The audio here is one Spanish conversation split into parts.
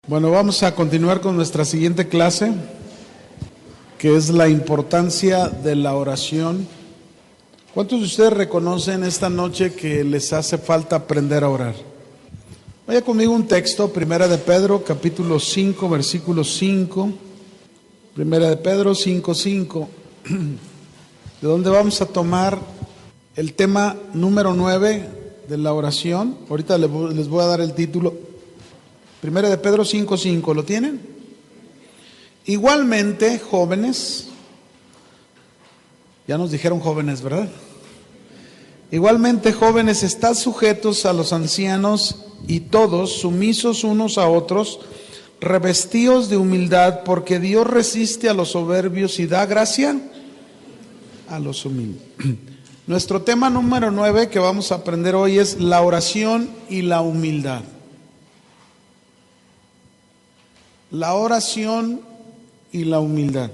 Bueno, vamos a continuar con nuestra siguiente clase, que es la importancia de la oración. ¿Cuántos de ustedes reconocen esta noche que les hace falta aprender a orar? Vaya conmigo un texto, Primera de Pedro, capítulo 5, versículo 5. Primera de Pedro 5, 5, de donde vamos a tomar el tema número 9 de la oración. Ahorita les voy a dar el título. Primera de Pedro 5, 5, ¿lo tienen? Igualmente, jóvenes, ya nos dijeron jóvenes, ¿verdad? Igualmente, jóvenes, estad sujetos a los ancianos y todos sumisos unos a otros, revestidos de humildad, porque Dios resiste a los soberbios y da gracia a los humildes. Nuestro tema número 9 que vamos a aprender hoy es la oración y la humildad. La oración y la humildad.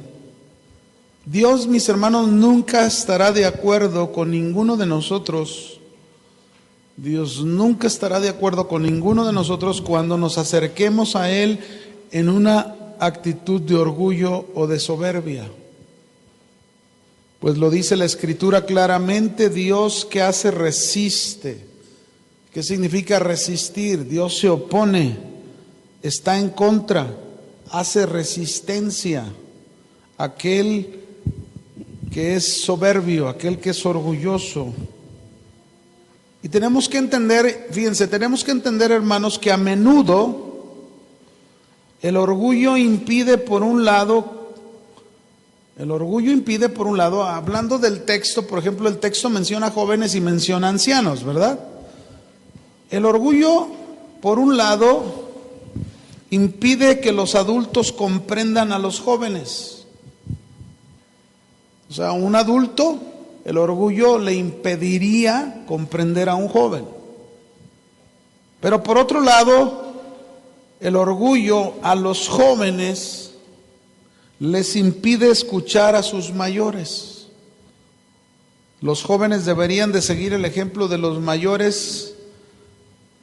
Dios, mis hermanos, nunca estará de acuerdo con ninguno de nosotros. Dios nunca estará de acuerdo con ninguno de nosotros cuando nos acerquemos a Él en una actitud de orgullo o de soberbia. Pues lo dice la Escritura claramente, Dios que hace resiste. ¿Qué significa resistir? Dios se opone, está en contra, hace resistencia a aquel que es soberbio, aquel que es orgulloso. Y tenemos que entender, fíjense, tenemos que entender, hermanos, que a menudo el orgullo impide por un lado, hablando del texto, por ejemplo, el texto menciona jóvenes y menciona ancianos, ¿verdad? El orgullo, por un lado, impide que los adultos comprendan a los jóvenes. O sea, un adulto, el orgullo le impediría comprender a un joven. Pero por otro lado, el orgullo a los jóvenes les impide escuchar a sus mayores. Los jóvenes deberían de seguir el ejemplo de los mayores,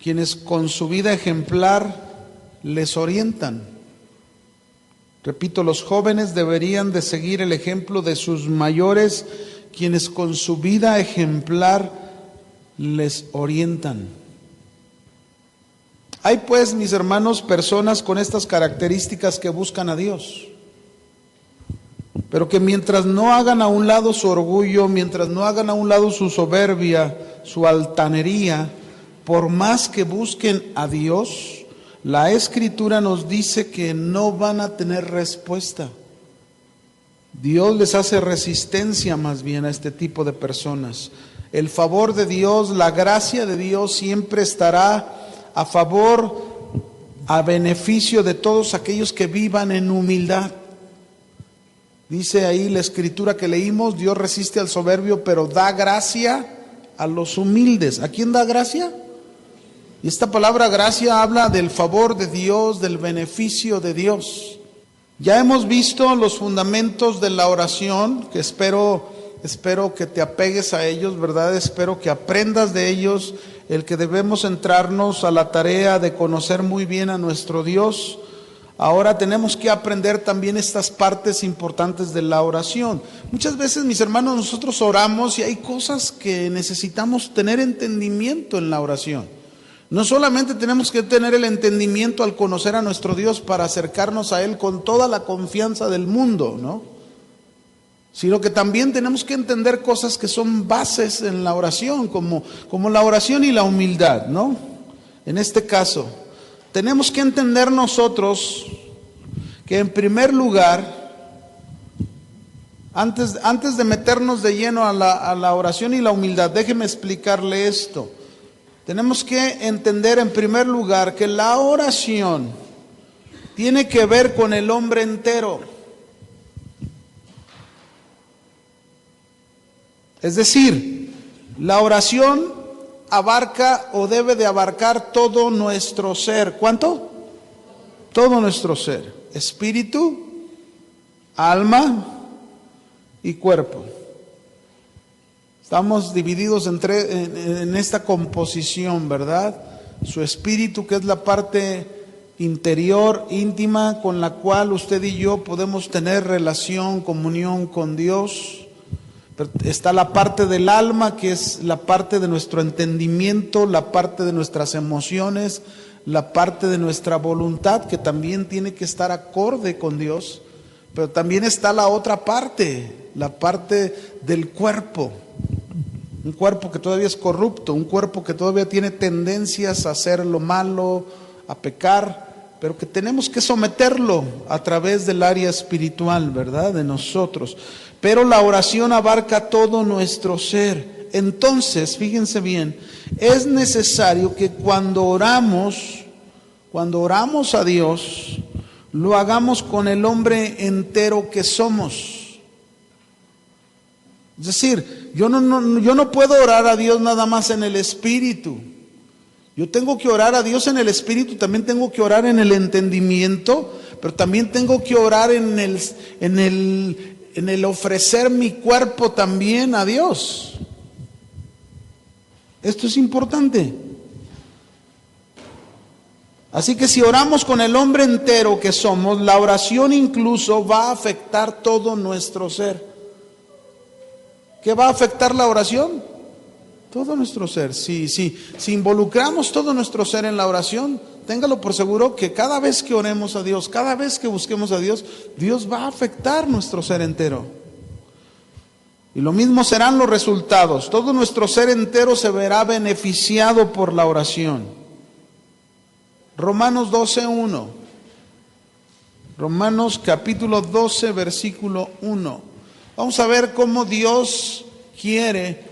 quienes con su vida ejemplar les orientan. Repito, los jóvenes deberían de seguir el ejemplo de sus mayores, quienes con su vida ejemplar les orientan. Hay pues, mis hermanos, personas con estas características que buscan a Dios, pero que mientras no hagan a un lado su orgullo, mientras no hagan a un lado su soberbia, su altanería, por más que busquen a Dios, la Escritura nos dice que no van a tener respuesta. Dios les hace resistencia más bien a este tipo de personas. El favor de Dios, la gracia de Dios siempre estará a favor, a beneficio de todos aquellos que vivan en humildad. Dice ahí la Escritura que leímos, Dios resiste al soberbio, pero da gracia a los humildes. ¿A quién da gracia? Y esta palabra gracia habla del favor de Dios, del beneficio de Dios. Ya hemos visto los fundamentos de la oración, que espero que te apegues a ellos, ¿verdad? Espero que aprendas de ellos, el que debemos entrarnos a la tarea de conocer muy bien a nuestro Dios. Ahora tenemos que aprender también estas partes importantes de la oración. Muchas veces, mis hermanos, nosotros oramos y hay cosas que necesitamos tener entendimiento en la oración. No solamente tenemos que tener el entendimiento al conocer a nuestro Dios para acercarnos a Él con toda la confianza del mundo, ¿no? Sino que también tenemos que entender cosas que son bases en la oración, como la oración y la humildad, ¿no? En este caso, tenemos que entender nosotros que en primer lugar, antes de meternos de lleno a la oración y la humildad, déjeme explicarle esto. Tenemos que entender en primer lugar que la oración tiene que ver con el hombre entero. Es decir, la oración abarca o debe de abarcar todo nuestro ser. ¿Cuánto? Todo nuestro ser. Espíritu, alma y cuerpo. Estamos divididos en esta composición, ¿verdad? Su espíritu, que es la parte interior, íntima, con la cual usted y yo podemos tener relación, comunión con Dios. Pero está la parte del alma, que es la parte de nuestro entendimiento, la parte de nuestras emociones, la parte de nuestra voluntad, que también tiene que estar acorde con Dios. Pero también está la otra parte, la parte del cuerpo. Un cuerpo que todavía es corrupto, un cuerpo que todavía tiene tendencias a hacer lo malo, a pecar, pero que tenemos que someterlo a través del área espiritual, ¿verdad? De nosotros. Pero la oración abarca todo nuestro ser. Entonces, fíjense bien, es necesario que cuando oramos a Dios, lo hagamos con el hombre entero que somos. Es decir, yo no puedo orar a Dios nada más en el espíritu. Yo tengo que orar a Dios en el espíritu, también tengo que orar en el entendimiento, pero también tengo que orar en el ofrecer mi cuerpo también a Dios. Esto es importante. Así que si oramos con el hombre entero que somos, la oración incluso va a afectar todo nuestro ser. ¿Qué va a afectar la oración? Todo nuestro ser. Si involucramos todo nuestro ser en la oración, téngalo por seguro que cada vez que oremos a Dios, cada vez que busquemos a Dios, Dios va a afectar nuestro ser entero. Y lo mismo serán los resultados. Todo nuestro ser entero se verá beneficiado por la oración. Romanos 12:1. Romanos capítulo 12, versículo 1. Vamos a ver cómo Dios quiere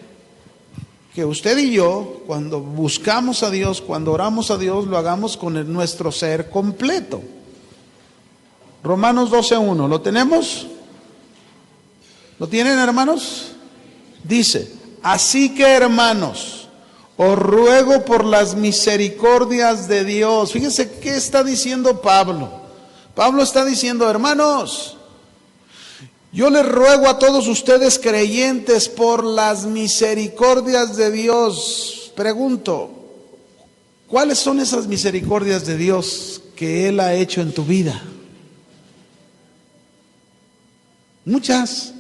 que usted y yo, cuando buscamos a Dios, cuando oramos a Dios, lo hagamos con nuestro ser completo. Romanos 12:1, ¿lo tenemos? ¿Lo tienen, hermanos? Dice, así que, hermanos, os ruego por las misericordias de Dios. Fíjense qué está diciendo Pablo. Pablo está diciendo, hermanos, yo les ruego a todos ustedes creyentes por las misericordias de Dios. Pregunto, ¿cuáles son esas misericordias de Dios que Él ha hecho en tu vida? Muchas.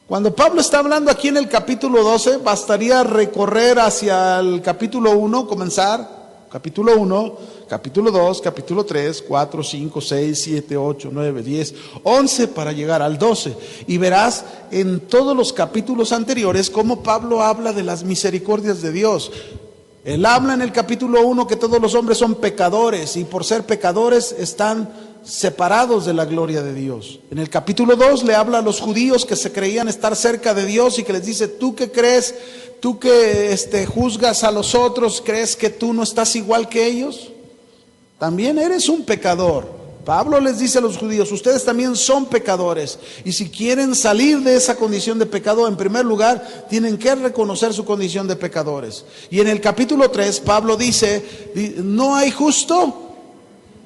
Cuando Pablo está hablando aquí en el capítulo 12, bastaría recorrer hacia el capítulo 1, comenzar. Capítulo 1, capítulo 2, capítulo 3, 4, 5, 6, 7, 8, 9, 10, 11 para llegar al 12. Y verás en todos los capítulos anteriores cómo Pablo habla de las misericordias de Dios. Él habla en el capítulo 1 que todos los hombres son pecadores y por ser pecadores están separados de la gloria de Dios. En el capítulo 2 le habla a los judíos que se creían estar cerca de Dios y que les dice, ¿tú qué crees? ¿Tú que juzgas a los otros? ¿Crees que tú no estás igual que ellos? También eres un pecador. Pablo les dice a los judíos, ustedes también son pecadores. Y si quieren salir de esa condición de pecado, en primer lugar, tienen que reconocer su condición de pecadores. Y en el capítulo 3, Pablo dice, no hay justo,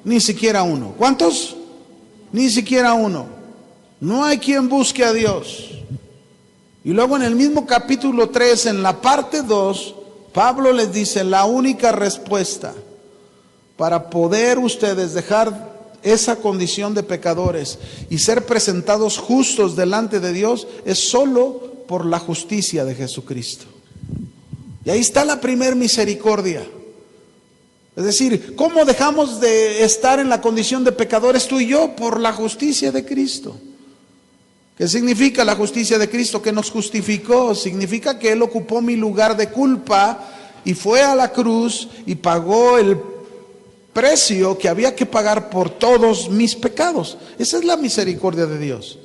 ni siquiera uno. ¿Cuántos? Ni siquiera uno. No hay quien busque a Dios. Y luego en el mismo capítulo 3, en la parte 2, Pablo les dice, la única respuesta para poder ustedes dejar esa condición de pecadores y ser presentados justos delante de Dios es solo por la justicia de Jesucristo. Y ahí está la primer misericordia. Es decir, ¿cómo dejamos de estar en la condición de pecadores tú y yo? Por la justicia de Cristo. ¿Qué significa la justicia de Cristo? Que nos justificó. Significa que Él ocupó mi lugar de culpa y fue a la cruz y pagó el precio que había que pagar por todos mis pecados. Esa es la misericordia de Dios.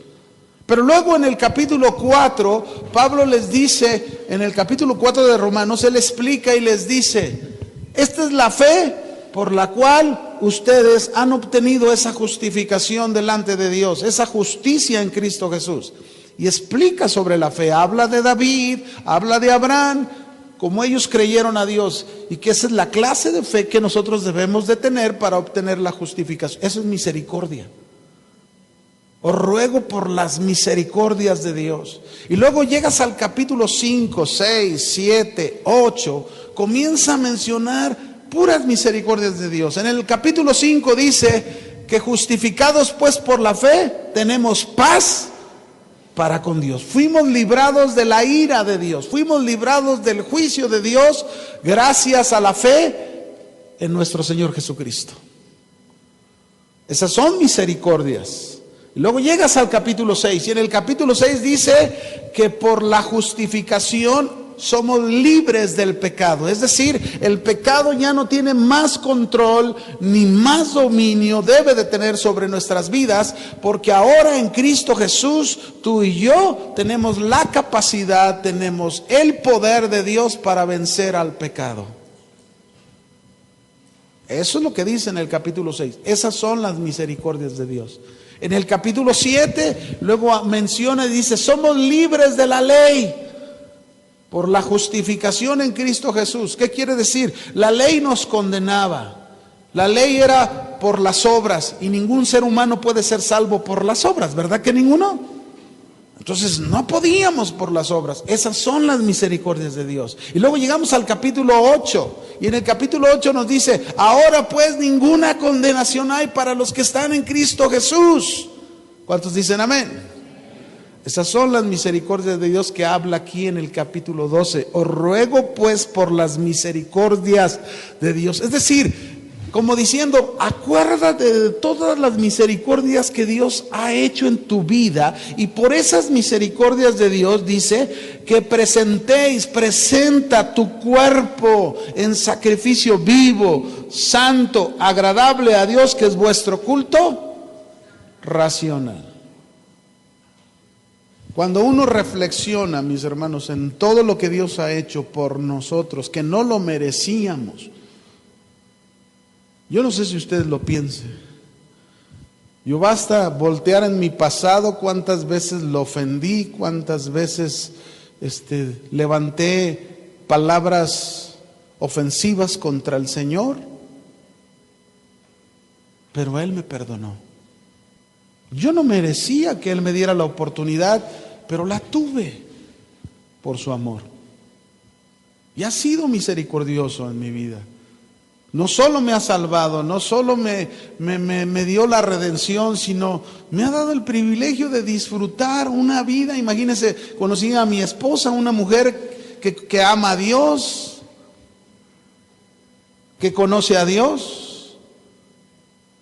Pero luego en el capítulo 4, Pablo les dice, en el capítulo 4 de Romanos, Él explica y les dice, esta es la fe por la cual ustedes han obtenido esa justificación delante de Dios, esa justicia en Cristo Jesús. Y explica sobre la fe, habla de David, habla de Abraham, como ellos creyeron a Dios, y que esa es la clase de fe que nosotros debemos de tener para obtener la justificación. Eso es misericordia. Os ruego por las misericordias de Dios. Y luego llegas al capítulo 5, 6, 7, 8, comienza a mencionar puras misericordias de Dios. En el capítulo 5 dice que justificados pues por la fe, tenemos paz para con Dios. Fuimos librados de la ira de Dios, fuimos librados del juicio de Dios gracias a la fe en nuestro Señor Jesucristo. Esas son misericordias. Y luego llegas al capítulo 6 y en el capítulo 6 dice que por la justificación somos libres del pecado. Es decir, el pecado ya no tiene más control ni más dominio debe de tener sobre nuestras vidas, porque ahora en Cristo Jesús tú y yo tenemos la capacidad, tenemos el poder de Dios para vencer al pecado. Eso es lo que dice en el capítulo 6. Esas son las misericordias de Dios. En el capítulo 7 luego menciona y dice, somos libres de la ley por la justificación en Cristo Jesús. ¿Qué quiere decir? La ley nos condenaba. La ley era por las obras y ningún ser humano puede ser salvo por las obras, ¿verdad que ninguno? Entonces no podíamos por las obras. Esas son las misericordias de Dios. Y luego llegamos al capítulo 8 y en el capítulo 8 nos dice, ahora pues ninguna condenación hay para los que están en Cristo Jesús. ¿Cuántos dicen amén? Esas son las misericordias de Dios que habla aquí en el capítulo 12. Os ruego pues por las misericordias de Dios. Es decir, como diciendo, acuérdate de todas las misericordias que Dios ha hecho en tu vida. Y por esas misericordias de Dios dice que presenta tu cuerpo en sacrificio vivo, santo, agradable a Dios, que es vuestro culto racional. Cuando uno reflexiona, mis hermanos, en todo lo que Dios ha hecho por nosotros, que no lo merecíamos, yo no sé si ustedes lo piensen. Yo basta voltear en mi pasado cuántas veces lo ofendí, cuántas veces levanté palabras ofensivas contra el Señor, pero Él me perdonó. Yo no merecía que Él me diera la oportunidad, pero la tuve por su amor. Y ha sido misericordioso en mi vida. No solo me ha salvado, no solo me dio la redención, sino me ha dado el privilegio de disfrutar una vida. Imagínense, conocí a mi esposa, una mujer que ama a Dios, que conoce a Dios.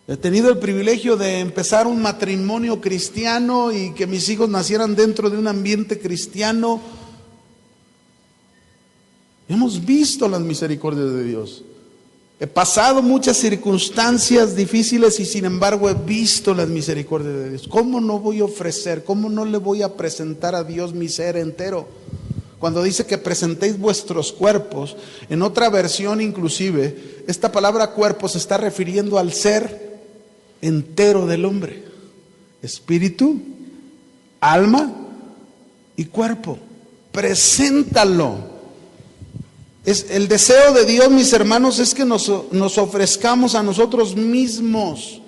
He tenido el privilegio de empezar un matrimonio cristiano y que mis hijos nacieran dentro de un ambiente cristiano. Hemos visto las misericordias de Dios. He pasado muchas circunstancias difíciles y sin embargo he visto las misericordias de Dios. ¿Cómo no voy a ofrecer? ¿Cómo no le voy a presentar a Dios mi ser entero? Cuando dice que presentéis vuestros cuerpos, en otra versión inclusive, esta palabra cuerpo se está refiriendo al ser entero del hombre. Espíritu, alma y cuerpo. Preséntalo. Es el deseo de Dios, mis hermanos, es que nos ofrezcamos a nosotros mismos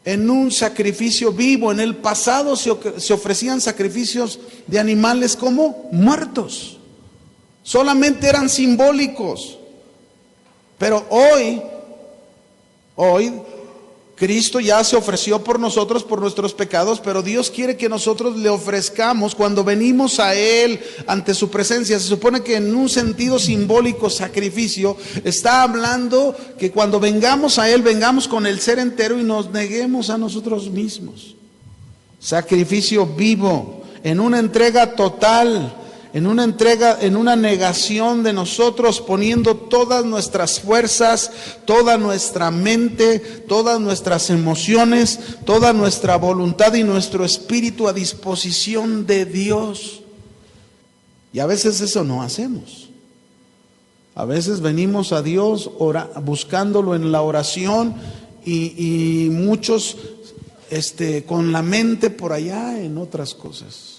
en un sacrificio vivo. En el pasado se ofrecían sacrificios de animales como muertos. Solamente eran simbólicos. Pero hoy Cristo ya se ofreció por nosotros, por nuestros pecados, pero Dios quiere que nosotros le ofrezcamos cuando venimos a Él ante su presencia. Se supone que en un sentido simbólico, sacrificio, está hablando que cuando vengamos a Él, vengamos con el ser entero y nos neguemos a nosotros mismos. Sacrificio vivo, en una entrega total, en una negación de nosotros, poniendo todas nuestras fuerzas, toda nuestra mente, todas nuestras emociones, toda nuestra voluntad y nuestro espíritu a disposición de Dios. Y a veces eso no hacemos. A veces venimos a Dios buscándolo en la oración y muchos con la mente por allá en otras cosas.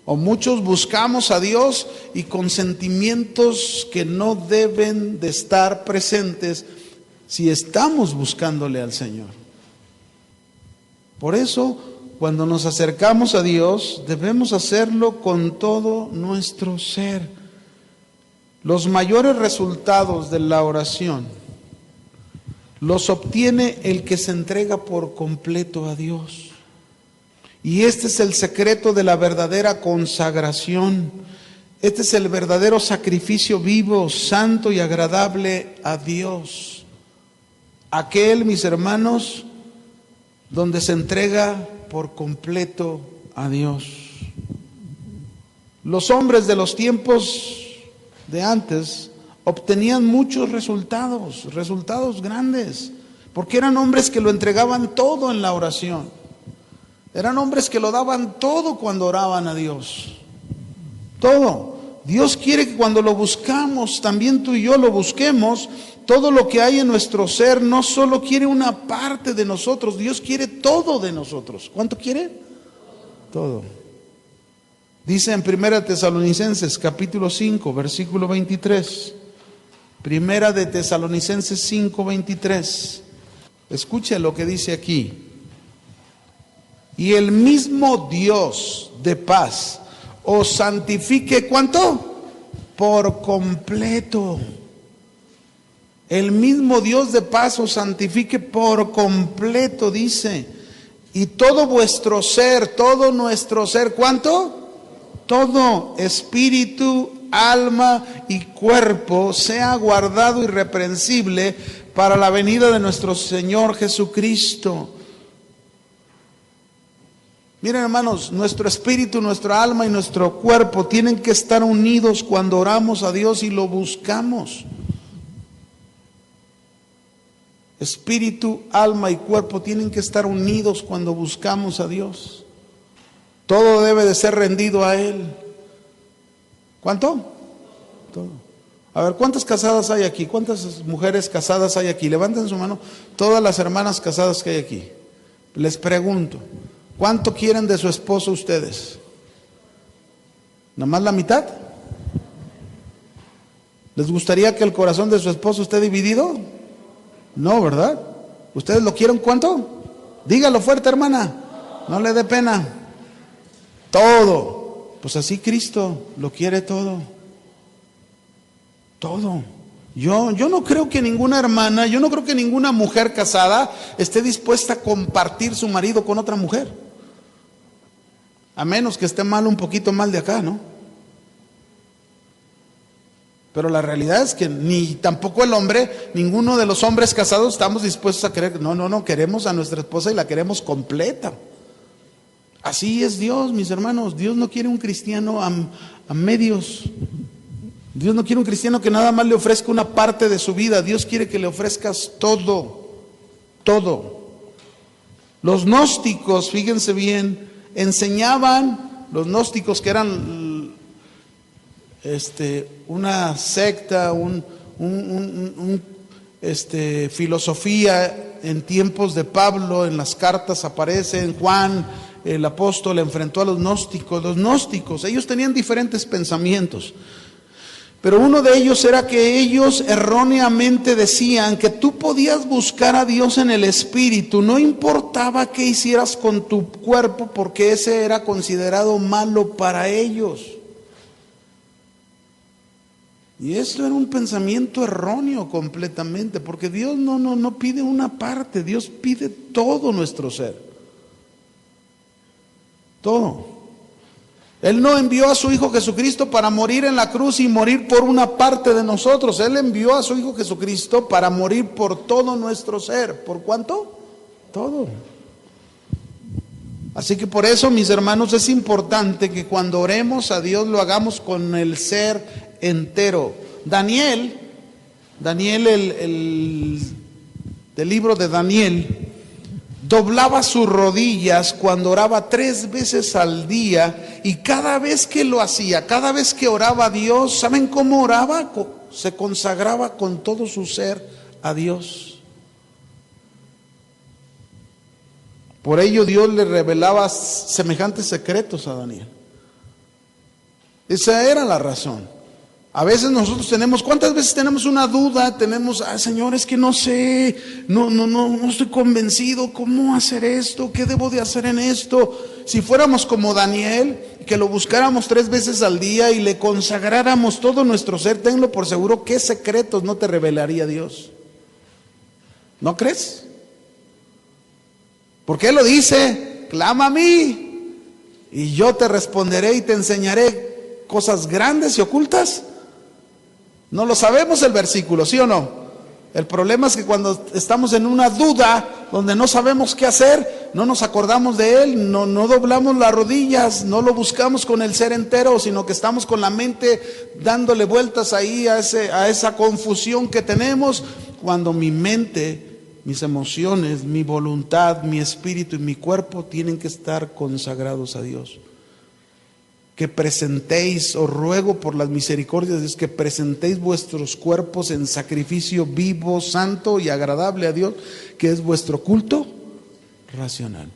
O muchos buscamos a Dios y con sentimientos que no deben de estar presentes si estamos buscándole al Señor. Por eso, cuando nos acercamos a Dios, debemos hacerlo con todo nuestro ser. Los mayores resultados de la oración los obtiene el que se entrega por completo a Dios. Y este es el secreto de la verdadera consagración. Este es el verdadero sacrificio vivo, santo y agradable a Dios. Aquel, mis hermanos, donde se entrega por completo a Dios. Los hombres de los tiempos de antes obtenían muchos resultados grandes, porque eran hombres que lo entregaban todo en la oración. Eran hombres que lo daban todo cuando oraban a Dios. Todo. Dios quiere que cuando lo buscamos, también tú y yo lo busquemos, todo lo que hay en nuestro ser, no solo quiere una parte de nosotros, Dios quiere todo de nosotros. ¿Cuánto quiere? Todo. Dice en 1 Tesalonicenses capítulo 5, versículo 23. 1 de Tesalonicenses 5, 23. Escuche lo que dice aquí. Y el mismo Dios de paz os santifique, ¿cuánto? Por completo. El mismo Dios de paz os santifique por completo, dice. Y todo vuestro ser, todo nuestro ser, ¿cuánto? Todo, espíritu, alma y cuerpo, sea guardado irreprensible para la venida de nuestro Señor Jesucristo. Miren, hermanos, nuestro espíritu, nuestra alma y nuestro cuerpo tienen que estar unidos cuando oramos a Dios y lo buscamos. Espíritu, alma y cuerpo tienen que estar unidos cuando buscamos a Dios. Todo debe de ser rendido a Él. ¿Cuánto? Todo. A ver, ¿cuántas casadas hay aquí? ¿Cuántas mujeres casadas hay aquí? Levanten su mano todas las hermanas casadas que hay aquí. Les pregunto, ¿cuánto quieren de su esposo ustedes? ¿Nada más la mitad? ¿Les gustaría que el corazón de su esposo esté dividido? No, ¿verdad? ¿Ustedes lo quieren cuánto? Dígalo fuerte, hermana. No le dé pena. Todo. Pues así Cristo lo quiere todo. Todo. Yo no creo que ninguna hermana, yo no creo que ninguna mujer casada esté dispuesta a compartir su marido con otra mujer. A menos que esté mal, un poquito mal de acá, ¿no? Pero la realidad es que ni tampoco el hombre, ninguno de los hombres casados estamos dispuestos a querer. No, queremos a nuestra esposa y la queremos completa. Así es Dios, mis hermanos. Dios no quiere un cristiano a medios. Dios no quiere un cristiano que nada más le ofrezca una parte de su vida. Dios quiere que le ofrezcas todo, todo. Los gnósticos, fíjense bien, enseñaban, los gnósticos que eran una secta, filosofía en tiempos de Pablo, en las cartas aparecen, Juan, el apóstol, enfrentó a los gnósticos, ellos tenían diferentes pensamientos, pero uno de ellos era que ellos erróneamente decían que tú podías buscar a Dios en el espíritu, no importaba qué hicieras con tu cuerpo, porque ese era considerado malo para ellos. Y esto era un pensamiento erróneo completamente, porque Dios no pide una parte, Dios pide todo nuestro ser. Todo. Él no envió a su Hijo Jesucristo para morir en la cruz y morir por una parte de nosotros. Él envió a su Hijo Jesucristo para morir por todo nuestro ser. ¿Por cuánto? Todo. Así que por eso, mis hermanos, es importante que cuando oremos a Dios lo hagamos con el ser entero. Daniel, del libro de Daniel, doblaba sus rodillas cuando oraba 3 veces al día, y cada vez que lo hacía, cada vez que oraba a Dios, ¿saben cómo oraba? Se consagraba con todo su ser a Dios. Por ello Dios le revelaba semejantes secretos a Daniel. Esa era la razón. A veces nosotros ¿cuántas veces tenemos una duda? Señor, es que no sé, no estoy convencido, ¿cómo hacer esto? ¿Qué debo de hacer en esto? Si fuéramos como Daniel, que lo buscáramos 3 veces al día y le consagráramos todo nuestro ser, tenlo por seguro, ¿qué secretos no te revelaría Dios? ¿No crees? Porque Él lo dice, clama a mí y yo te responderé y te enseñaré cosas grandes y ocultas. No lo sabemos el versículo, ¿sí o no? El problema es que cuando estamos en una duda, donde no sabemos qué hacer, no nos acordamos de Él, no doblamos las rodillas, no lo buscamos con el ser entero, sino que estamos con la mente dándole vueltas ahí a esa confusión que tenemos, cuando mi mente, mis emociones, mi voluntad, mi espíritu y mi cuerpo tienen que estar consagrados a Dios. Que presentéis, os ruego por las misericordias de Dios, que presentéis vuestros cuerpos en sacrificio vivo, santo y agradable a Dios, que es vuestro culto racional.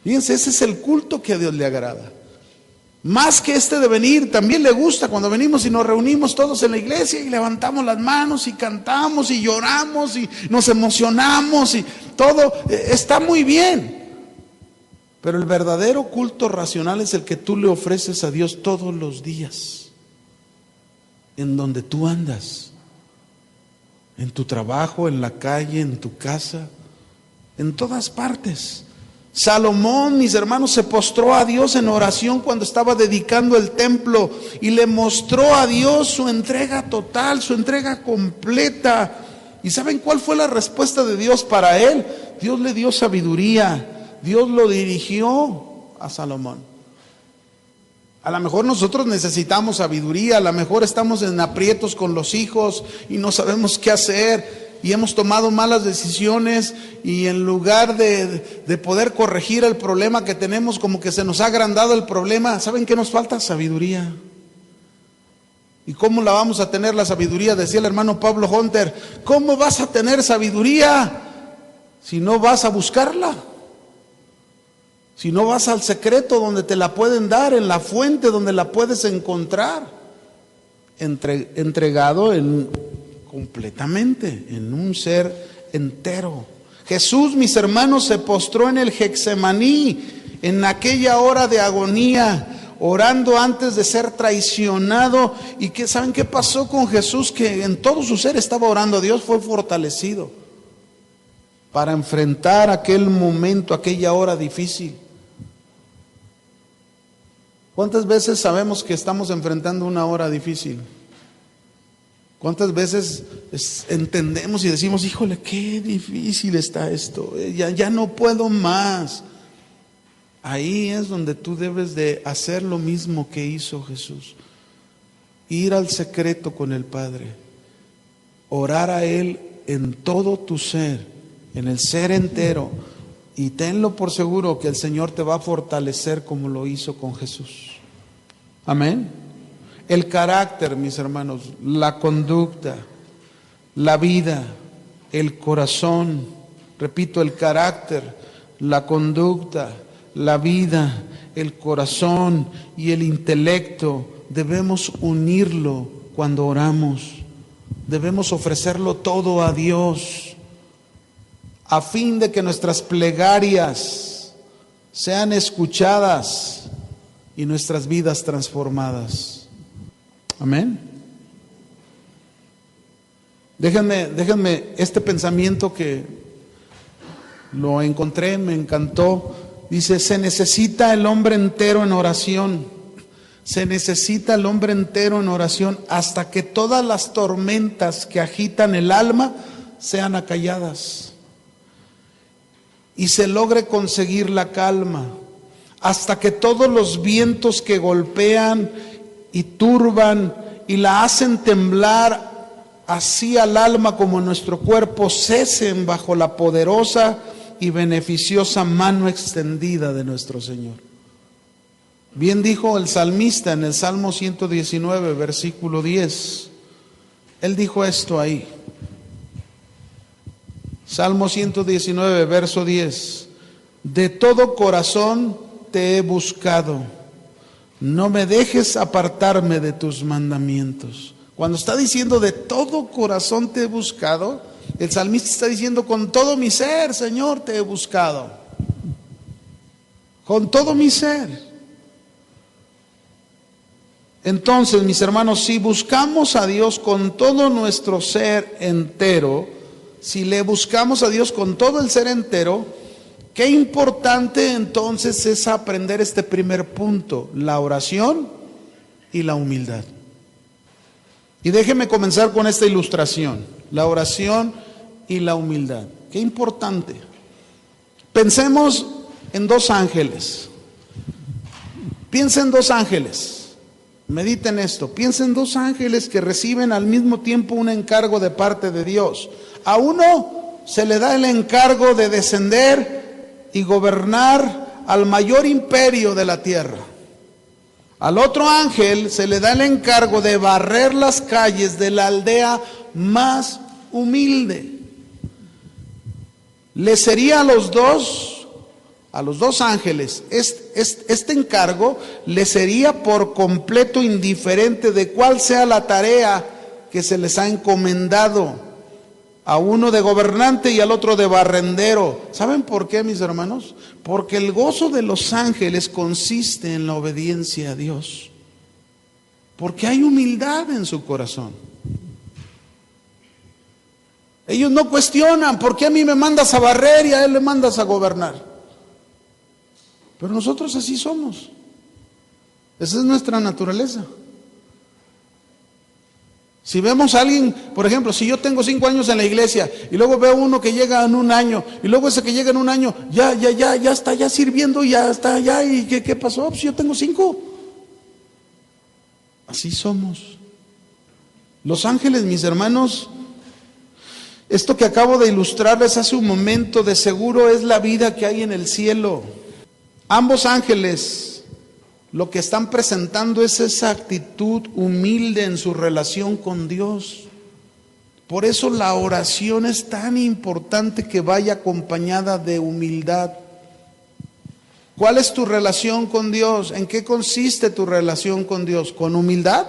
Fíjense, ese es el culto que a Dios le agrada. Más que este de venir, también le gusta cuando venimos y nos reunimos todos en la iglesia y levantamos las manos y cantamos y lloramos y nos emocionamos y todo, está muy bien. Pero el verdadero culto racional es el que tú le ofreces a Dios todos los días, en donde tú andas, en tu trabajo, en la calle, en tu casa, en todas partes. Salomón, mis hermanos, se postró a Dios en oración cuando estaba dedicando el templo y le mostró a Dios su entrega total, su entrega completa. ¿Y saben cuál fue la respuesta de Dios para él? Dios le dio sabiduría. Dios lo dirigió a Salomón. A lo mejor nosotros necesitamos sabiduría, a lo mejor estamos en aprietos con los hijos y no sabemos qué hacer y hemos tomado malas decisiones y en lugar de poder corregir el problema que tenemos, como que se nos ha agrandado el problema. ¿Saben qué nos falta? Sabiduría. ¿Y cómo la vamos a tener la sabiduría? Decía el hermano Pablo Hunter, ¿cómo vas a tener sabiduría si no vas a buscarla? Si no vas al secreto donde te la pueden dar, en la fuente donde la puedes encontrar, entregado completamente, en un ser entero. Jesús, mis hermanos, se postró en el Getsemaní, en aquella hora de agonía, orando antes de ser traicionado. ¿Y saben qué pasó con Jesús? Que en todo su ser estaba orando a Dios, fue fortalecido para enfrentar aquel momento, aquella hora difícil. ¿Cuántas veces sabemos que estamos enfrentando una hora difícil? ¿Cuántas veces entendemos y decimos, híjole, qué difícil está esto, ya no puedo más? Ahí es donde tú debes de hacer lo mismo que hizo Jesús. Ir al secreto con el Padre, orar a Él en todo tu ser, en el ser entero, y tenlo por seguro que el Señor te va a fortalecer como lo hizo con Jesús. Amén. El carácter, mis hermanos, la conducta, la vida, el corazón, repito, el carácter, la conducta, la vida, el corazón y el intelecto, debemos unirlo cuando oramos. Debemos ofrecerlo todo a Dios, a fin de que nuestras plegarias sean escuchadas y nuestras vidas transformadas. Amén. Déjenme este pensamiento que lo encontré, me encantó. Dice, se necesita el hombre entero en oración. Se necesita el hombre entero en oración hasta que todas las tormentas que agitan el alma sean acalladas y se logre conseguir la calma, hasta que todos los vientos que golpean y turban y la hacen temblar así al alma como nuestro cuerpo cesen bajo la poderosa y beneficiosa mano extendida de nuestro Señor. Bien dijo el salmista en el Salmo 119, versículo 10. Él dijo esto ahí. Salmo 119, verso 10. De todo corazón te he buscado, no me dejes apartarme de tus mandamientos. Cuando está diciendo de todo corazón te he buscado, el salmista está diciendo con todo mi ser, Señor, te he buscado. Con todo mi ser. Entonces, mis hermanos, si buscamos a Dios con todo nuestro ser entero, si le buscamos a Dios con todo el ser entero, qué importante entonces es aprender este primer punto, la oración y la humildad. Y déjeme comenzar con esta ilustración, la oración y la humildad. Qué importante. Pensemos en dos ángeles. Piensa en dos ángeles. Mediten esto. Piensa en dos ángeles que reciben al mismo tiempo un encargo de parte de Dios. A uno se le da el encargo de descender y gobernar al mayor imperio de la tierra. Al otro ángel se le da el encargo de barrer las calles de la aldea más humilde. Le sería a los dos ángeles, este encargo le sería por completo indiferente de cuál sea la tarea que se les ha encomendado. A uno de gobernante y al otro de barrendero. ¿Saben por qué, mis hermanos? Porque el gozo de los ángeles consiste en la obediencia a Dios. Porque hay humildad en su corazón. Ellos no cuestionan, ¿por qué a mí me mandas a barrer y a él le mandas a gobernar? Pero nosotros así somos. Esa es nuestra naturaleza. Si vemos a alguien, por ejemplo, si yo tengo 5 años en la iglesia y luego veo uno que llega en 1 año y luego ese que llega en 1 año ya está ya sirviendo, ya está ya, ¿y qué pasó? Pues yo tengo 5. Así somos. Los ángeles, mis hermanos, esto que acabo de ilustrarles hace un momento, de seguro es la vida que hay en el cielo. Ambos ángeles lo que están presentando es esa actitud humilde en su relación con Dios. Por eso la oración es tan importante que vaya acompañada de humildad. ¿Cuál es tu relación con Dios? ¿En qué consiste tu relación con Dios? ¿Con humildad?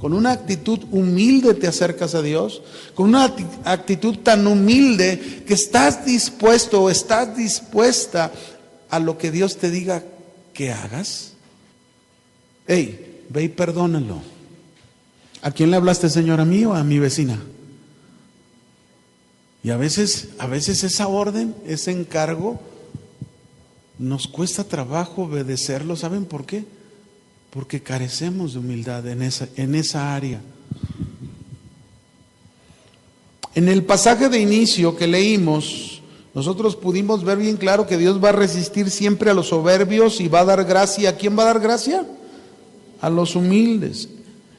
Con una actitud humilde te acercas a Dios, con una actitud tan humilde que estás dispuesto o estás dispuesta a lo que Dios te diga que hagas. Hey, ve y perdónalo. ¿A quién le hablaste, Señor? ¿A mí o a mi vecina? Y a veces esa orden, ese encargo, nos cuesta trabajo obedecerlo. ¿Saben por qué? Porque carecemos de humildad en esa área. En el pasaje de inicio que leímos, nosotros pudimos ver bien claro que Dios va a resistir siempre a los soberbios y va a dar gracia. ¿A quién va a dar gracia? A los humildes.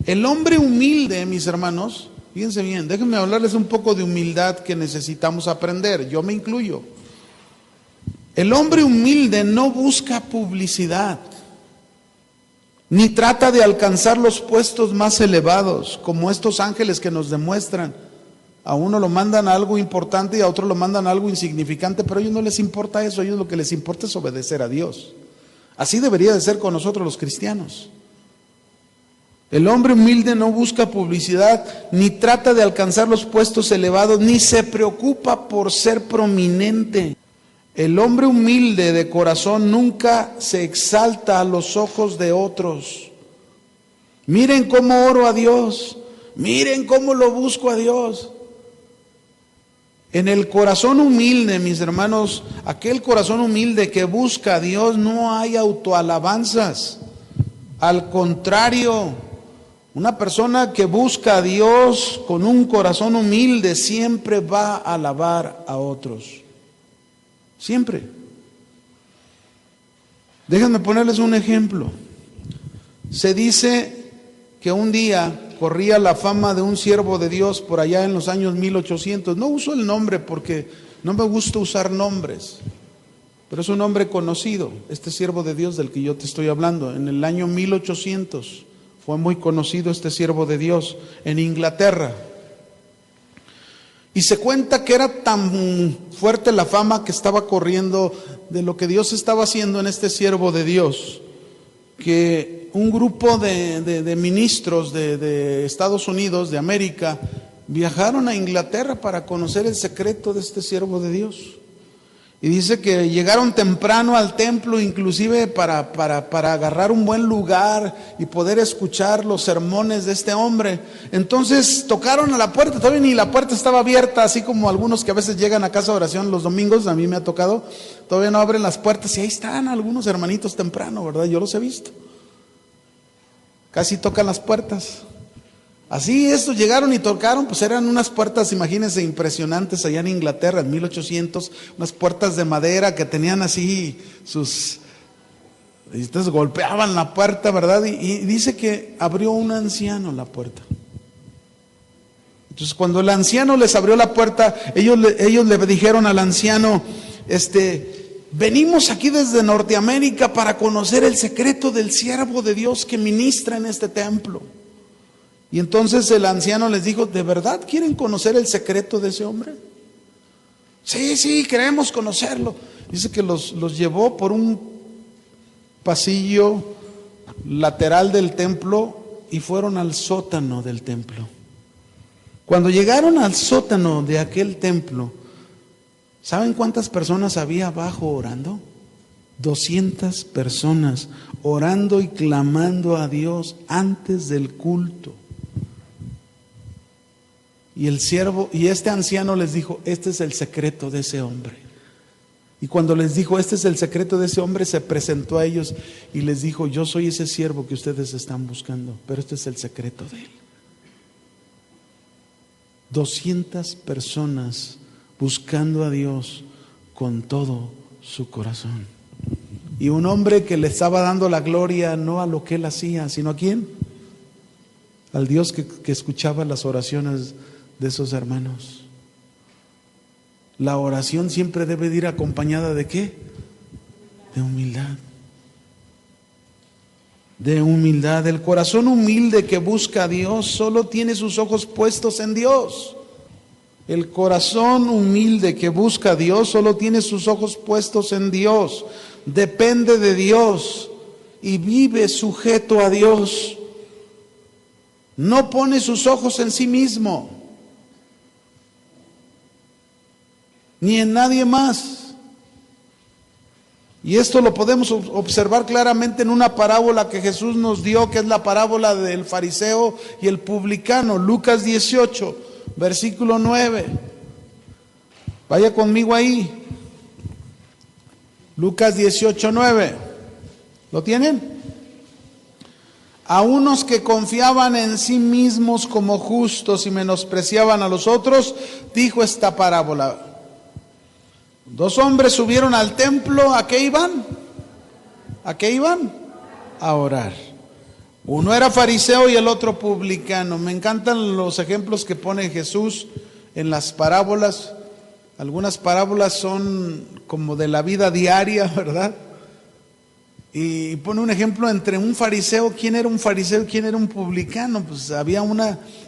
El hombre humilde, mis hermanos, fíjense bien, déjenme hablarles un poco de humildad que necesitamos aprender. Yo me incluyo. El hombre humilde no busca publicidad, ni trata de alcanzar los puestos más elevados, como estos ángeles que nos demuestran. A uno lo mandan a algo importante y a otro lo mandan a algo insignificante, pero a ellos no les importa eso, a ellos lo que les importa es obedecer a Dios. Así debería de ser con nosotros los cristianos. El hombre humilde no busca publicidad, ni trata de alcanzar los puestos elevados, ni se preocupa por ser prominente. El hombre humilde de corazón nunca se exalta a los ojos de otros. Miren cómo oro a Dios, miren cómo lo busco a Dios. En el corazón humilde, mis hermanos, aquel corazón humilde que busca a Dios, no hay autoalabanzas. Al contrario, una persona que busca a Dios con un corazón humilde siempre va a alabar a otros. Siempre. Déjenme ponerles un ejemplo. Se dice que un día corría la fama de un siervo de Dios por allá en los años 1800. No uso el nombre porque no me gusta usar nombres, pero es un hombre conocido, este siervo de Dios del que yo te estoy hablando. En el año 1800 fue muy conocido este siervo de Dios en Inglaterra. Y se cuenta que era tan fuerte la fama que estaba corriendo de lo que Dios estaba haciendo en este siervo de Dios, que un grupo de ministros de Estados Unidos, de América, viajaron a Inglaterra para conocer el secreto de este siervo de Dios. Y dice que llegaron temprano al templo, inclusive para agarrar un buen lugar y poder escuchar los sermones de este hombre. Entonces tocaron a la puerta, todavía ni la puerta estaba abierta, así como algunos que a veces llegan a casa de oración los domingos, a mí me ha tocado, todavía no abren las puertas y ahí están algunos hermanitos temprano, ¿verdad? Yo los he visto. Casi tocan las puertas. Así estos llegaron y tocaron, pues eran unas puertas, imagínense, impresionantes allá en Inglaterra en 1800, unas puertas de madera que tenían así sus... Y entonces golpeaban la puerta, ¿verdad? Y dice que abrió un anciano la puerta. Entonces cuando el anciano les abrió la puerta, ellos le dijeron al anciano, venimos aquí desde Norteamérica para conocer el secreto del siervo de Dios que ministra en este templo. Y entonces el anciano les dijo, ¿de verdad quieren conocer el secreto de ese hombre? Sí, queremos conocerlo. Dice que los llevó por un pasillo lateral del templo y fueron al sótano del templo. Cuando llegaron al sótano de aquel templo, ¿saben cuántas personas había abajo orando? 200 personas orando y clamando a Dios antes del culto. Y este anciano les dijo, este es el secreto de ese hombre. Y cuando les dijo, este es el secreto de ese hombre, se presentó a ellos y les dijo, yo soy ese siervo que ustedes están buscando, pero este es el secreto de él. 200 personas buscando a Dios con todo su corazón. Y un hombre que le estaba dando la gloria no a lo que él hacía, sino ¿a quién? Al Dios que escuchaba las oraciones de esos hermanos. La oración siempre debe de ir acompañada ¿de qué? De humildad. De humildad. El corazón humilde que busca a Dios solo tiene sus ojos puestos en Dios. El corazón humilde que busca a Dios solo tiene sus ojos puestos en Dios. Depende de Dios y vive sujeto a Dios. No pone sus ojos en sí mismo, ni en nadie más. Y esto lo podemos observar claramente en una parábola que Jesús nos dio, que es la parábola del fariseo y el publicano, Lucas 18, versículo 9. Vaya conmigo ahí. Lucas 18, 9. ¿Lo tienen? A unos que confiaban en sí mismos como justos y menospreciaban a los otros, dijo esta parábola. 2 hombres subieron al templo, ¿a qué iban? ¿A qué iban? A orar. Uno era fariseo y el otro publicano. Me encantan los ejemplos que pone Jesús en las parábolas. Algunas parábolas son como de la vida diaria, ¿verdad? Y pone un ejemplo entre un fariseo. ¿Quién era un fariseo y quién era un publicano? Pues había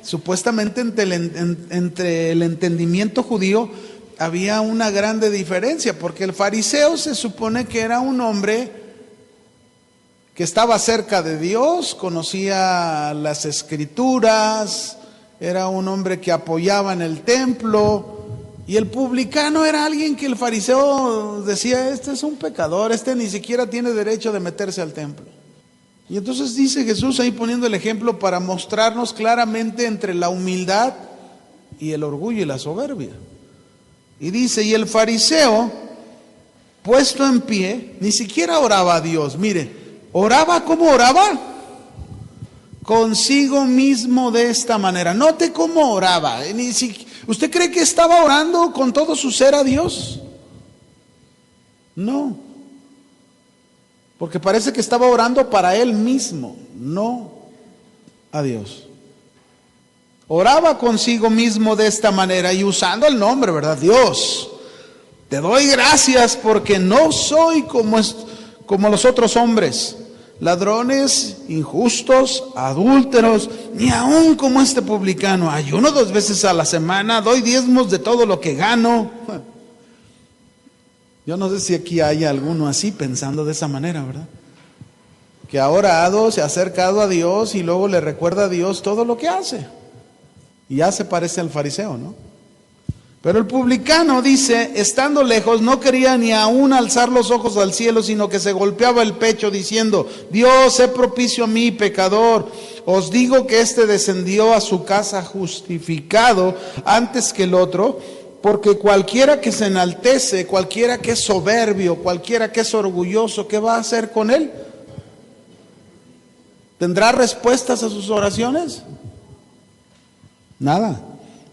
supuestamente entre el entendimiento judío, había una grande diferencia, porque el fariseo se supone que era un hombre que estaba cerca de Dios, conocía las escrituras, era un hombre que apoyaba en el templo. Y el publicano era alguien que el fariseo decía, este es un pecador, este ni siquiera tiene derecho de meterse al templo. Y entonces dice Jesús ahí poniendo el ejemplo para mostrarnos claramente entre la humildad y el orgullo y la soberbia. Y dice, y el fariseo, puesto en pie, ni siquiera oraba a Dios. Mire, oraba, ¿cómo oraba? Consigo mismo de esta manera. Note cómo oraba. ¿Usted cree que estaba orando con todo su ser a Dios? No. Porque parece que estaba orando para él mismo, no a Dios. Oraba consigo mismo de esta manera y usando el nombre, ¿verdad? Dios, te doy gracias porque no soy como los otros hombres, ladrones, injustos, adúlteros, ni aún como este publicano. Ayuno 2 veces a la semana, doy diezmos de todo lo que gano. Yo no sé si aquí hay alguno así pensando de esa manera, ¿verdad? Que ha orado, se ha acercado a Dios y luego le recuerda a Dios todo lo que hace. Y ya se parece al fariseo, ¿no? Pero el publicano dice, estando lejos, no quería ni aún alzar los ojos al cielo, sino que se golpeaba el pecho diciendo: Dios, sé propicio a mí, pecador. Os digo que éste descendió a su casa justificado antes que el otro, porque cualquiera que se enaltece, cualquiera que es soberbio, cualquiera que es orgulloso, ¿qué va a hacer con él? ¿Tendrá respuestas a sus oraciones? Nada.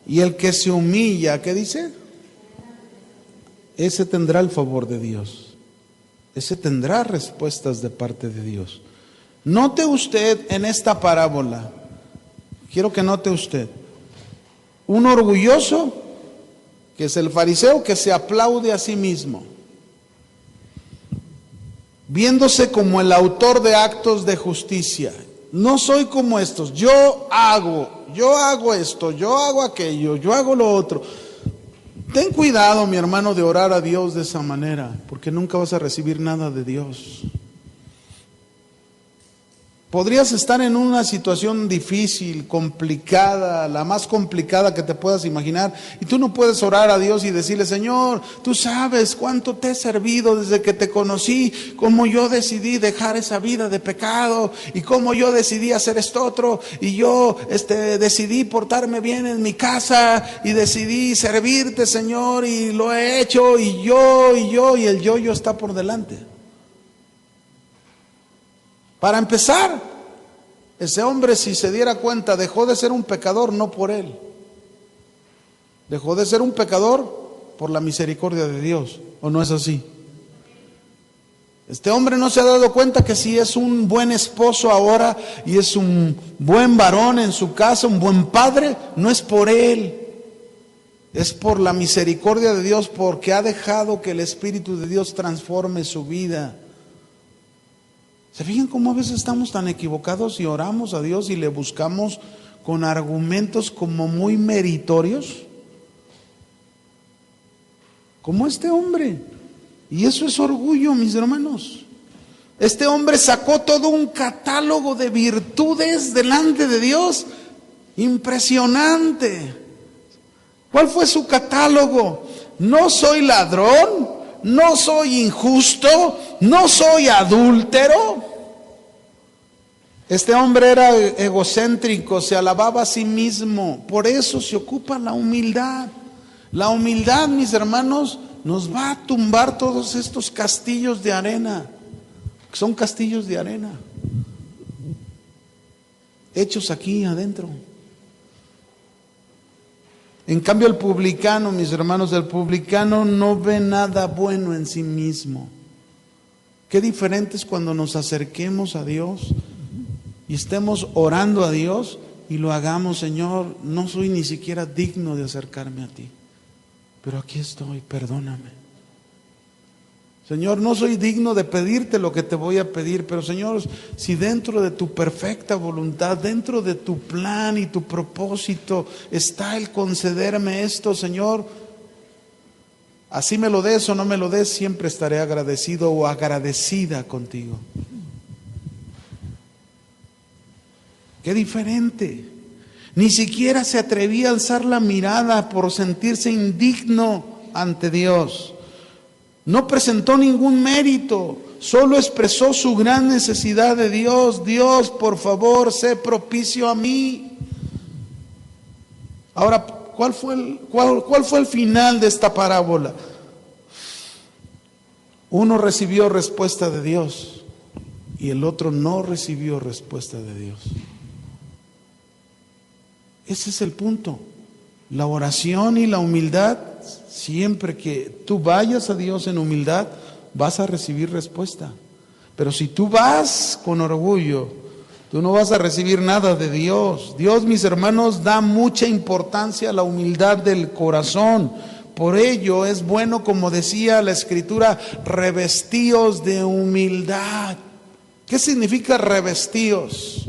Y el que se humilla, ¿qué dice? Ese tendrá el favor de Dios. Ese tendrá respuestas de parte de Dios. Note usted en esta parábola, quiero que note usted, un orgulloso, que es el fariseo, que se aplaude a sí mismo, viéndose como el autor de actos de justicia. No soy como estos, yo hago esto, yo hago aquello, yo hago lo otro. Ten cuidado, mi hermano, de orar a Dios de esa manera, porque nunca vas a recibir nada de Dios. Podrías estar en una situación difícil, complicada, la más complicada que te puedas imaginar, y tú no puedes orar a Dios y decirle: Señor, tú sabes cuánto te he servido desde que te conocí, cómo yo decidí dejar esa vida de pecado, y cómo yo decidí hacer esto otro, y yo decidí portarme bien en mi casa, y decidí servirte, Señor, y lo he hecho, y el yo está por delante. Para empezar, ese hombre, si se diera cuenta, dejó de ser un pecador no por él. Dejó de ser un pecador por la misericordia de Dios. ¿O no es así? Este hombre no se ha dado cuenta que si es un buen esposo ahora y es un buen varón en su casa, un buen padre, no es por él. Es por la misericordia de Dios, porque ha dejado que el Espíritu de Dios transforme su vida. ¿Se fijan cómo a veces estamos tan equivocados y oramos a Dios y le buscamos con argumentos como muy meritorios? Como este hombre. Y eso es orgullo, mis hermanos. Este hombre sacó todo un catálogo de virtudes delante de Dios. Impresionante. ¿Cuál fue su catálogo? No soy ladrón, no soy injusto, no soy adúltero. Este hombre era egocéntrico, se alababa a sí mismo. Por eso se ocupa la humildad. La humildad, mis hermanos, nos va a tumbar todos estos castillos de arena. Son castillos de arena, hechos aquí adentro. En cambio, el publicano, mis hermanos, el publicano no ve nada bueno en sí mismo. Qué diferente es cuando nos acerquemos a Dios y estemos orando a Dios y lo hagamos: Señor, no soy ni siquiera digno de acercarme a ti, pero aquí estoy, perdóname. Señor, no soy digno de pedirte lo que te voy a pedir, pero Señor, si dentro de tu perfecta voluntad, dentro de tu plan y tu propósito está el concederme esto, Señor, así me lo des o no me lo des, siempre estaré agradecido o agradecida contigo. Qué diferente. Ni siquiera se atrevía a alzar la mirada por sentirse indigno ante Dios. No presentó ningún mérito, solo expresó su gran necesidad de Dios. Dios, por favor, sé propicio a mí. Ahora, ¿cuál fue el final de esta parábola? Uno recibió respuesta de Dios y el otro no recibió respuesta de Dios. Ese es el punto. La oración y la humildad, siempre que tú vayas a Dios en humildad, vas a recibir respuesta. Pero si tú vas con orgullo, tú no vas a recibir nada de Dios. Dios, mis hermanos, da mucha importancia a la humildad del corazón. Por ello es bueno, como decía la Escritura, revestíos de humildad. ¿Qué significa revestíos?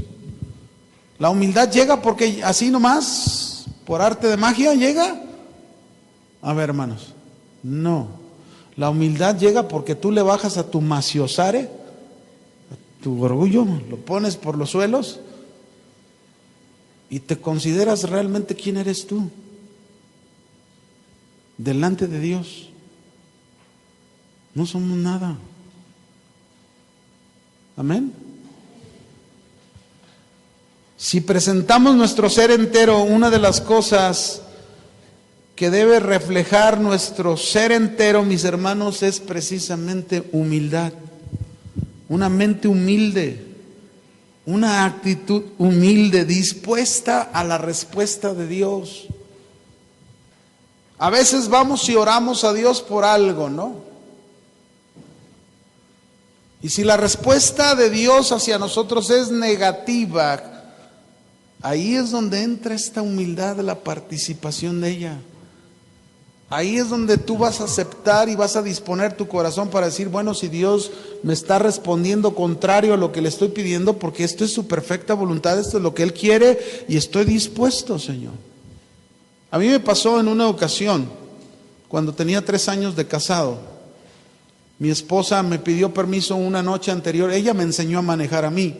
La humildad llega porque así nomás, por arte de magia, llega. A ver, hermanos, no. La humildad llega porque tú le bajas a tu maciosare, a tu orgullo, lo pones por los suelos y te consideras realmente quién eres tú. delante de Dios. No somos nada. Amén. Si presentamos nuestro ser entero, una de las cosas que debe reflejar nuestro ser entero, mis hermanos, es precisamente humildad. Una mente humilde, una actitud humilde, dispuesta a la respuesta de Dios. A veces vamos y oramos a Dios por algo, ¿no? Y si la respuesta de Dios hacia nosotros es negativa, ahí es donde entra esta humildad de la participación de ella. Ahí es donde tú vas a aceptar y vas a disponer tu corazón para decir, bueno, si Dios me está respondiendo contrario a lo que le estoy pidiendo, porque esto es su perfecta voluntad, esto es lo que Él quiere y estoy dispuesto, Señor. A mí me pasó en una ocasión, cuando tenía 3 años de casado. Mi esposa me pidió permiso una noche anterior, ella me enseñó a manejar a mí.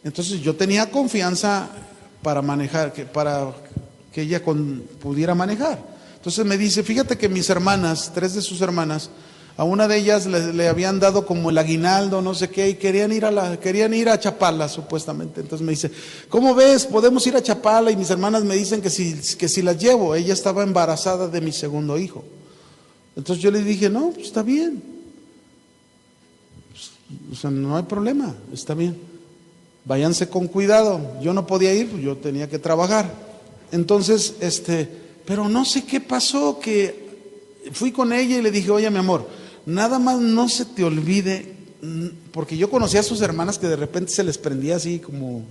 Entonces yo tenía confianza para manejar, para que ella pudiera manejar. Entonces me dice, fíjate que mis hermanas, 3 de sus hermanas, a una de ellas le habían dado como el aguinaldo, no sé qué, y querían ir a Chapala, supuestamente. Entonces me dice, ¿cómo ves? ¿Podemos ir a Chapala? Y mis hermanas me dicen que si las llevo. Ella estaba embarazada de mi segundo hijo. Entonces yo le dije, no, pues está bien. O sea, no hay problema, está bien. Váyanse con cuidado. Yo no podía ir, pues yo tenía que trabajar. Entonces, pero no sé qué pasó, que fui con ella y le dije, oye, mi amor, nada más no se te olvide, porque yo conocía a sus hermanas que de repente se les prendía así como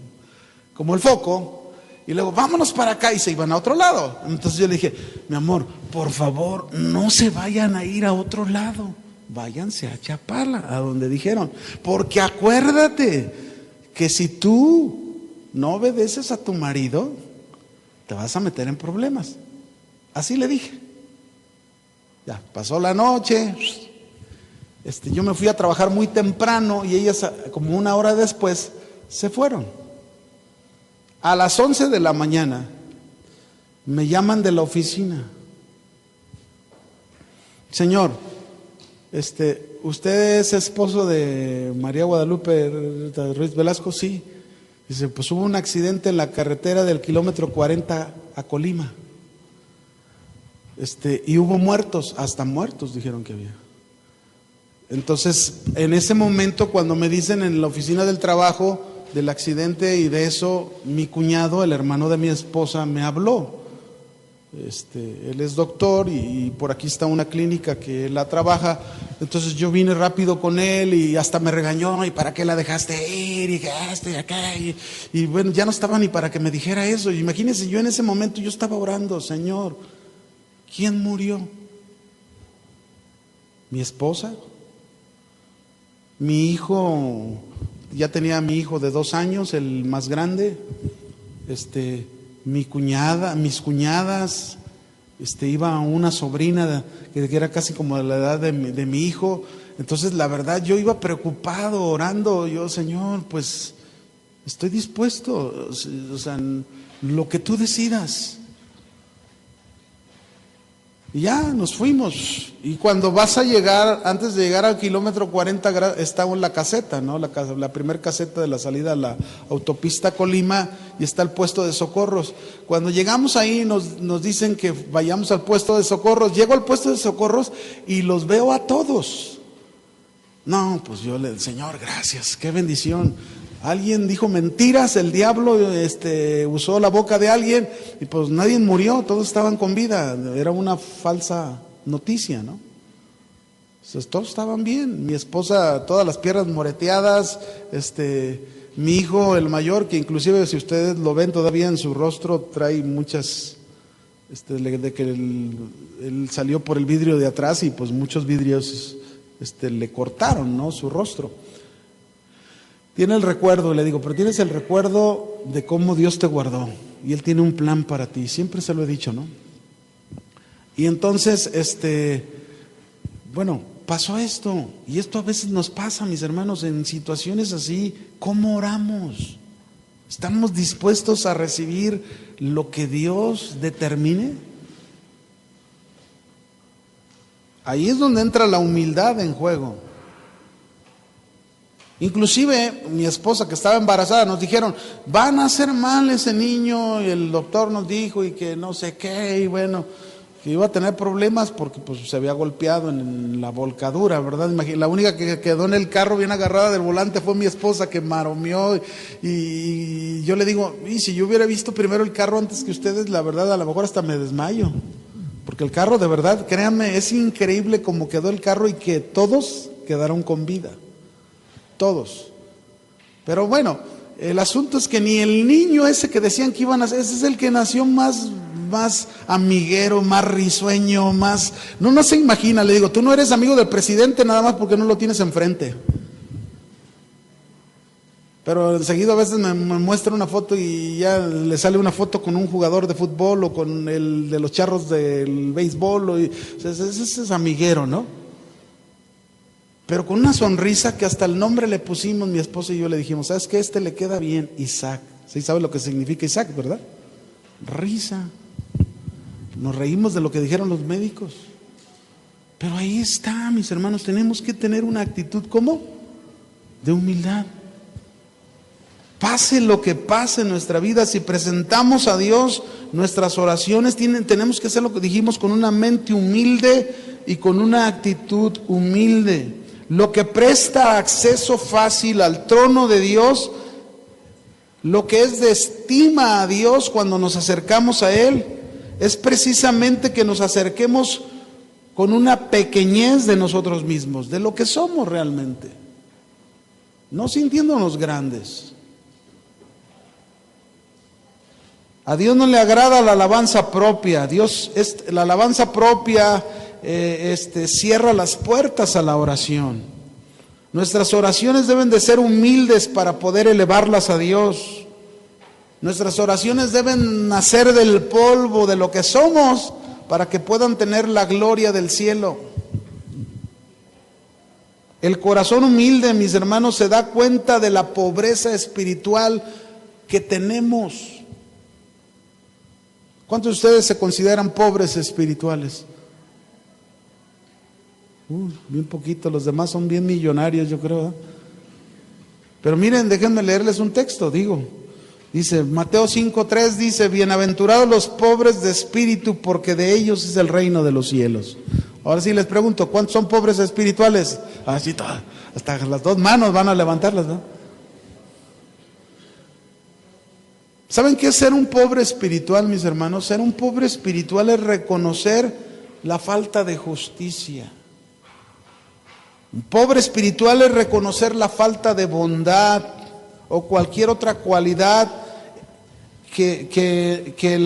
el foco. Y luego, vámonos para acá, y se iban a otro lado. Entonces yo le dije, mi amor, por favor, no se vayan a ir a otro lado, váyanse a Chapala, a donde dijeron. Porque acuérdate que si tú no obedeces a tu marido, te vas a meter en problemas. Así le dije. Ya, pasó la noche. Yo me fui a trabajar muy temprano y ellas, como 1 hora después, se fueron. A las 11 de la mañana me llaman de la oficina. Señor, ¿usted es esposo de María Guadalupe Ruiz Velasco? Sí. Dice, pues hubo un accidente en la carretera del kilómetro 40 a Colima. Y hubo muertos, hasta muertos dijeron que había. Entonces, en ese momento, cuando me dicen en la oficina del trabajo del accidente y de eso, mi cuñado, el hermano de mi esposa, me habló. Él es doctor y por aquí está una clínica que él la trabaja. Entonces yo vine rápido con él y hasta me regañó, ¿y para qué la dejaste ir? Y acá. Y bueno, ya no estaba ni para que me dijera eso. Imagínense, yo en ese momento yo estaba orando, Señor, ¿quién murió? ¿Mi esposa? Mi hijo, ya tenía a mi hijo de 2 años, el más grande. Mi cuñada, mis cuñadas, iba una sobrina que era casi como de la edad de mi hijo. Entonces la verdad yo iba preocupado, orando, yo, Señor, pues estoy dispuesto, o sea, lo que tú decidas. Y ya nos fuimos. Y cuando vas a llegar, antes de llegar al kilómetro 40, está la caseta, ¿no? La primer caseta de la salida a la autopista Colima, y está el puesto de socorros. Cuando llegamos ahí nos dicen que vayamos al puesto de socorros. Llego al puesto de socorros y los veo a todos. No, pues Señor, gracias, qué bendición. Alguien dijo mentiras, el diablo usó la boca de alguien y pues nadie murió, todos estaban con vida. Era una falsa noticia, ¿no? Entonces, todos estaban bien. Mi esposa, todas las piernas moreteadas. Mi hijo, el mayor, que inclusive si ustedes lo ven todavía en su rostro, trae muchas, de que él salió por el vidrio de atrás y pues muchos vidrios le cortaron, ¿no? Su rostro. Tiene el recuerdo, le digo, pero tienes el recuerdo de cómo Dios te guardó y Él tiene un plan para ti, siempre se lo he dicho, ¿no? Y entonces, bueno, pasó esto, y esto a veces nos pasa, mis hermanos, en situaciones así. ¿Cómo oramos? ¿Estamos dispuestos a recibir lo que Dios determine? Ahí es donde entra la humildad en juego. Inclusive mi esposa, que estaba embarazada, nos dijeron, van a hacer mal ese niño, y el doctor nos dijo y que no sé qué, y bueno, que iba a tener problemas porque pues se había golpeado en la volcadura, ¿verdad? La única que quedó en el carro bien agarrada del volante fue mi esposa, que maromeó, y yo le digo, y si yo hubiera visto primero el carro antes que ustedes, la verdad a lo mejor hasta me desmayo, porque el carro de verdad, créanme, es increíble cómo quedó el carro y que todos quedaron con vida. Todos. Pero bueno, el asunto es que ni el niño ese que decían que iban a hacer, ese es el que nació más amiguero, más risueño, más... No se imagina, le digo, tú no eres amigo del presidente nada más porque no lo tienes enfrente. Pero enseguida a veces me muestra una foto y ya le sale una foto con un jugador de fútbol o con el de los charros del béisbol. O sea, ese es amiguero, ¿no? Pero con una sonrisa que hasta el nombre le pusimos, mi esposa y yo le dijimos, ¿sabes qué? Este le queda bien, Isaac. ¿Sí sabe lo que significa Isaac, verdad? Risa. Nos reímos de lo que dijeron los médicos. Pero ahí está, mis hermanos, tenemos que tener una actitud, ¿cómo? De humildad. Pase lo que pase en nuestra vida, si presentamos a Dios nuestras oraciones, tenemos que hacer lo que dijimos, con una mente humilde y con una actitud humilde. Lo que presta acceso fácil al trono de Dios, lo que es de estima a Dios cuando nos acercamos a Él, es precisamente que nos acerquemos con una pequeñez de nosotros mismos, de lo que somos realmente, no sintiéndonos grandes. A Dios no le agrada la alabanza propia. La alabanza propia cierra las puertas a la oración. Nuestras oraciones deben de ser humildes para poder elevarlas a Dios. Nuestras oraciones deben nacer del polvo, de lo que somos, para que puedan tener la gloria del cielo. El corazón humilde, mis hermanos, se da cuenta de la pobreza espiritual que tenemos. ¿Cuántos de ustedes se consideran pobres espirituales? Bien poquito, los demás son bien millonarios, yo creo, ¿eh? Pero miren, déjenme leerles un texto, dice Mateo 5:3, dice, bienaventurados los pobres de espíritu, porque de ellos es el reino de los cielos. Ahora sí les pregunto, ¿cuántos son pobres espirituales? Así, hasta las dos manos van a levantarlas, ¿no? ¿Saben qué es ser un pobre espiritual, mis hermanos? Ser un pobre espiritual es reconocer la falta de justicia. Un pobre espiritual es reconocer la falta de bondad o cualquier otra cualidad que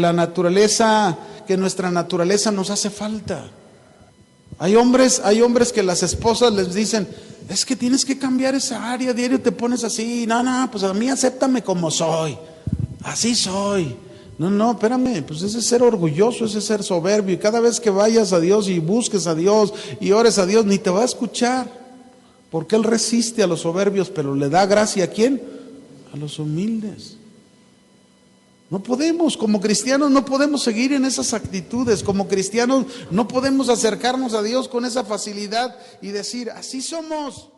nuestra naturaleza nos hace falta. Hay hombres que las esposas les dicen, es que tienes que cambiar esa área, diario te pones así, no, pues a mí acéptame como soy. Así soy. No, espérame, pues ese es ser orgulloso, ese es ser soberbio. Y cada vez que vayas a Dios y busques a Dios y ores a Dios, ni te va a escuchar. Porque Él resiste a los soberbios, pero le da gracia ¿a quién? A los humildes. No podemos, como cristianos no podemos seguir en esas actitudes. Como cristianos no podemos acercarnos a Dios con esa facilidad y decir, así somos.